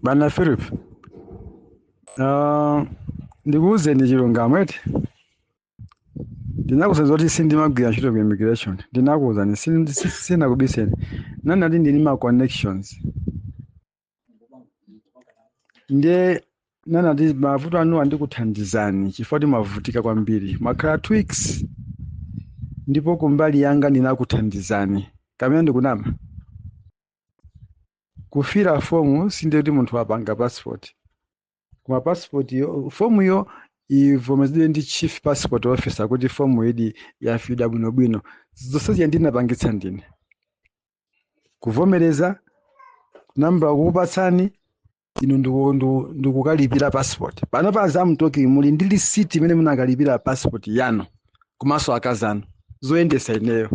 Bana Philip, ndikuwuzeni chilungamo eti ndinakuwuza kuti sindimagwira ntchito ku immigration, ndinakuwuzani sinakubiseni nanati ndini ma connections ndiye nanati mavuto anu andikuthandizani chifukwa timavutika kwambiri mwakhala 2 weeks ndipo kumbali yanga ndinakuthandizani kamene ndikunama kufira fomu sinde kuti munthu apanga passport koma passport yo fomu yo ivomezedwe ndi chief passport officer kuti fomu idi yafidwa bwinobwino zonsezi ndinapangitsa ndine kuvomereza namba kukupatsani inu ndikukalipira passport pano pa zamtoki muli ndi receipt imene munakalipira passport yanu komanso akazanu zoyendesa ineyo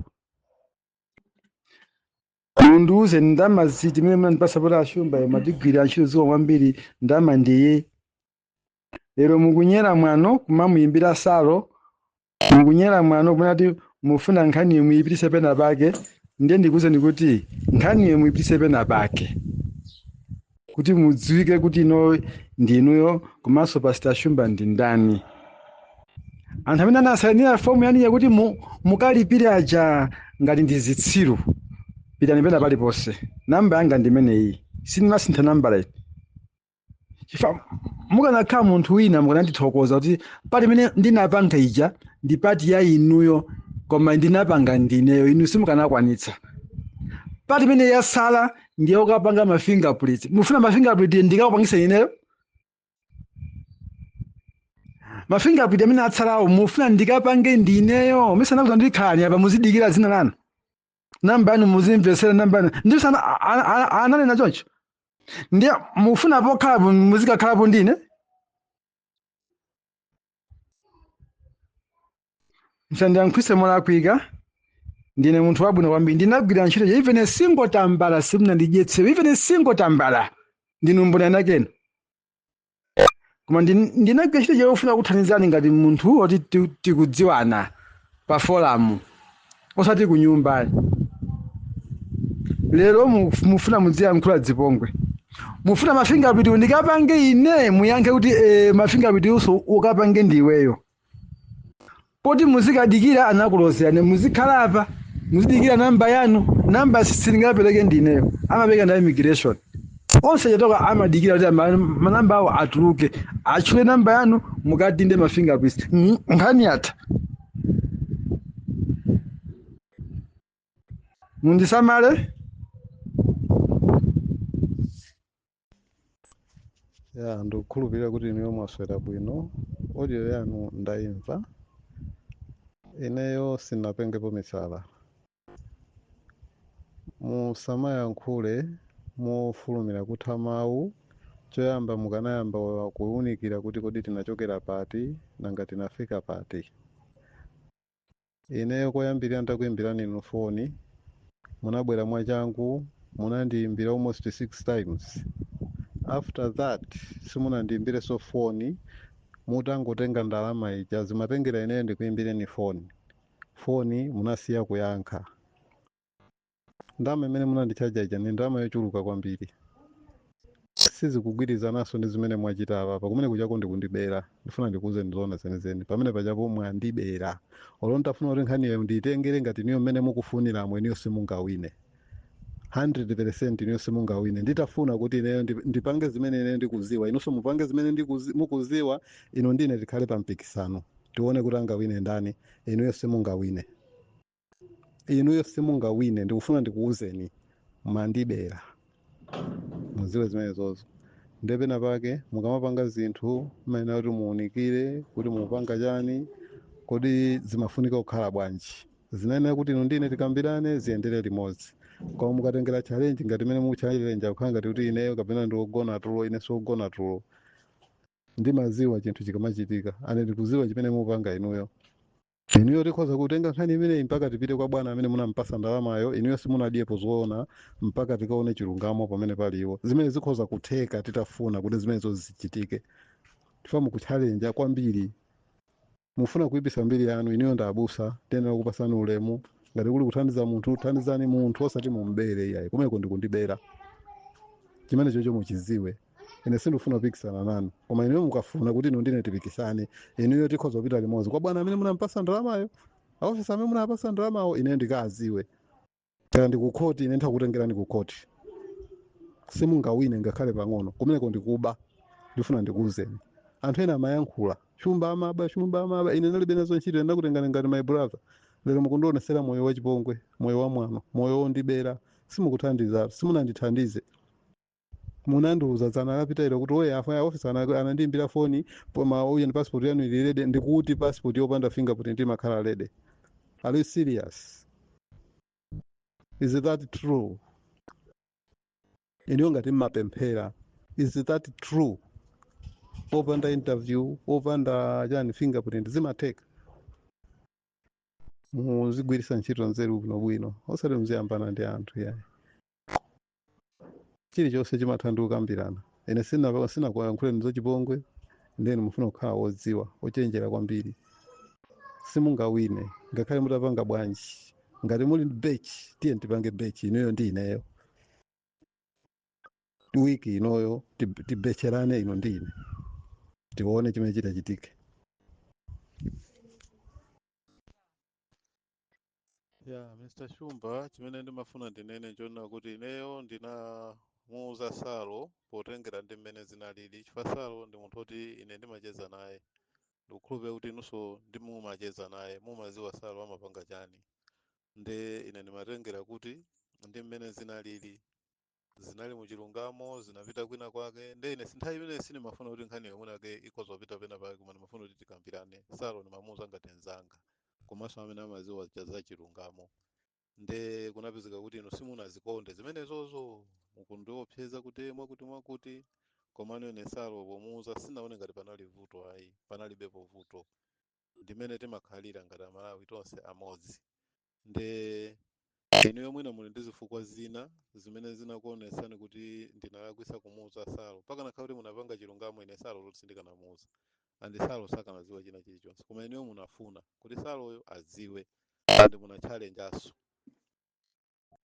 mundiuze ndama ziti imene munandipasa pota ashumba madigwiri antchito ziwa kwambiri ndama ndiye lero mukunyera mwano kumamuyimbira salo mukunyera mwano kunati mufuna nkhani muyipitise pena pake ndiye ndikuwuzeni kuti nkhani muyipitise pena pake kuti mudziwike kuti ino ndinuyo komanso Pastor Shumba ndi ndani. Anthu amene anasainira fomu yani yakuti mukalipire aja ngati ndi zitsiru pitani pena paliponse namba yanga ndimeneyi sindimasintha namba iti chifukwa mukanakhala munthu wina mukanandithokoza kuti pati imene ndinapanga ija ndi pati ya inuyo koma ndinapanga ndineyo inu simukanakwanitsa pati imene yasala ndiye ukapanga ma fingerprint mufuna ma fingerprint ndikakupangisa ineyo ma fingerprint amene atsalawo mufuna ndikapange ndineyo misana kuti ndikhani apa muzidikira zina lanu namba yanu muzimvesera namba yanu ndiyo sana ananena choncho ndiye mufuna pokhala muzikakhalapo ndine msandiyankhwise molakwika ndine munthu wabwino kwambiri ndinagwira ntchito even single tambala simunandidyetsewo even single tambala ndinu mbona nakena koma ndinagwira ntchito yofuna kuthandizani ngati munthu oti tikudziwana pa forum osati ku nyumba lero mufuna mudziyankhula dzipongwe mufuna ma fingerprint ndikapange ine muyankhe kuti ma fingerprint uso ukapange ndiweyo poti muzikadikira anakulozerani muzikhala apa muzidikira namba yanu namba silingapereke ndineyo amapeka na immigration onse chatoka amadikira kuti manamba awo atuluke achule namba yanu mukadinde ma fingerprint nkhani yatha mundisamale ya ndikukhulupirira kuti niyo mwaswera bwino audio yanu ndayimva ineyo sinapengepo misala musamayankhule mofulumira kutha mawu choyamba mukanayamba kuwunikira kuti kodi tinachokera pati nanga tinafika pati ineyo koyambirira ndakuyimbirani inu foni munabwera mwachangu munandiyimbira almost 6 times after that simunandiyimbire so foni mutangotenga ndalama ija zimatengera ineyo ndikuyimbireni foni munasiya kuyankha ndama imene munandichaja ija ni ndama yochuluka kwambiri sizikugwirizanaso ndi zimene mwachita apa kumene kuchako ndikundibera ndifuna ndikuuze ndizoona zenizeni pamene pachapo mwandibera olo ndafuna kuti nkhaniyo ndiyitengere ngati niyo mmene mukufunira amwe niyo simungawine 100% niyo simungawine nditafuna kuti ineyo ndipange zimene ineyo ndikuziwa inunso mupange zimene mukuziwa ino ndine tikhale pa mpikisano tione kuti angawine ndani inuyo simungawine ndikufuna ndikuuzeni mandibera muziwe zimene zozo ndepena pake mukamapanga zinthu maina kuti muunikire kuti mupanga chani kuti zimafunika kukhala bwanji zinayenera kuti ino ndine tikambirane ziyendere limodzi koma mukatengera challenge ngati imene mukuchallenge kukhala ngati kuti ineyo kapena ndiogona tulo ine siogona tulo ndimaziwa chinthu chikamachitika ane ndikuziwa chimene mupanga inuyo tikhoza kutenga nkhani imeneyi mpaka tipite kwa bwana amene munampasa ndalamayo inuyo simunadiyepo zoona mpaka tikaone chilungamo pamene paliwo zimene zikhoza kutheka titafuna kuti zimenezo zichitike tifa mukuchallenge kwambiri mufuna kuipisa mbiri yanu inuyo ndabusa tena kupasani ulemu ngati kuli kuthandiza munthu thandizani munthu osati mumbere iyayi kumeko ndikundibera chimene chocho muchiziwe. Ine sindifuna kupikisana nanu, koma inuyo mukafuna kuti inu ndine tipikisane, inuyo tikhoza kupita limodzi kwa bwana amene munampasa ndalamayo, aofisa amene munapasa ndalamawo, ine ndikaziwe. Kaya ndikukhoti, ine ndikutengerani kukhoti, simungawine ngakhale pang'ono, kumeneko ndikuba. Ndifuna ndikuwuzeni anthu ena amayankhula chumba amaba, ine ndalibe nazo ntchito, ine ndakutengani ngati my brother. Lero mukundionesera moyo wachipongwe, moyo wa mwano, moyo wondibera, simukuthandiza, simunandithandize. Munandiuza dzana lapitayiro kuti oye afa ofisa anandiyimbira foni uye ni passport yanu ili lede, ndikuti passport yopanda fingerprint imakhala lede. Are you serious? Is that true? Iniyo ngati mmapemphera, is that true? Opanda interview, opanda chani fingerprint zimateka. Muzigwirisa ntchito nzeru bwinobwino, osati muziyambana ndi anthu yayi. Chilichonse chimathandiza kukambirana. Ine sinakuyankhuleni zachipongwe, ndeni mufuna kukhala wodziwa, ochenjera kwambiri. Simungawine ngakhale mutapanga bwanji. Ngati muli ndi bechi, tiye tipange bechi inuyo ndi ineyo. Wiki inoyo tibecherane ino ndi ine, tione chimene chitachitike. Ya Mr. Shumba, chimene ndimafuna ndinene nchona kuti ineyo ndinamuuza Salo potengera ndi mmene zinalili. Chifukwa Salo ndi munthu oti ine ndimacheza naye, ndikukhulupirira kuti inunso ndimumacheza naye, mumaziwa Salo amapanga chani. Nde ine ndimatengera kuti ndi mmene zinalili muchilungamo, zinapita kwina kwake. Nde ine sinthawi imene sindimafuna kuti nkhani yomwe yake ikozopita pena pake, koma ndimafuna kuti tikambirane. Salo ndimamuuza ngati nzanga, komanso amene amaziwa za chilungamo. Nde kunapezeka kuti inu simunazikonde zimenezozo, mukundiopseza kuti mwakuti, komano ine Salo pomuuza sinaone ngati panali vuto ayi, panalibepo vuto. Ndimene timakhalira ngati Amalawi tonse amodzi. Nde inuyo mwina muli ndi zifukwa zina zimene zinakuonesani kuti ndinalakwisa kumuuza Salo, pakana kuti munapanga chilungamo, ine Salo loti sindikanamuuza, andi Salo sakanaziwa china chilichonse, koma inuyo munafuna kuti Saloyo aziwe, andi muna challenge aso.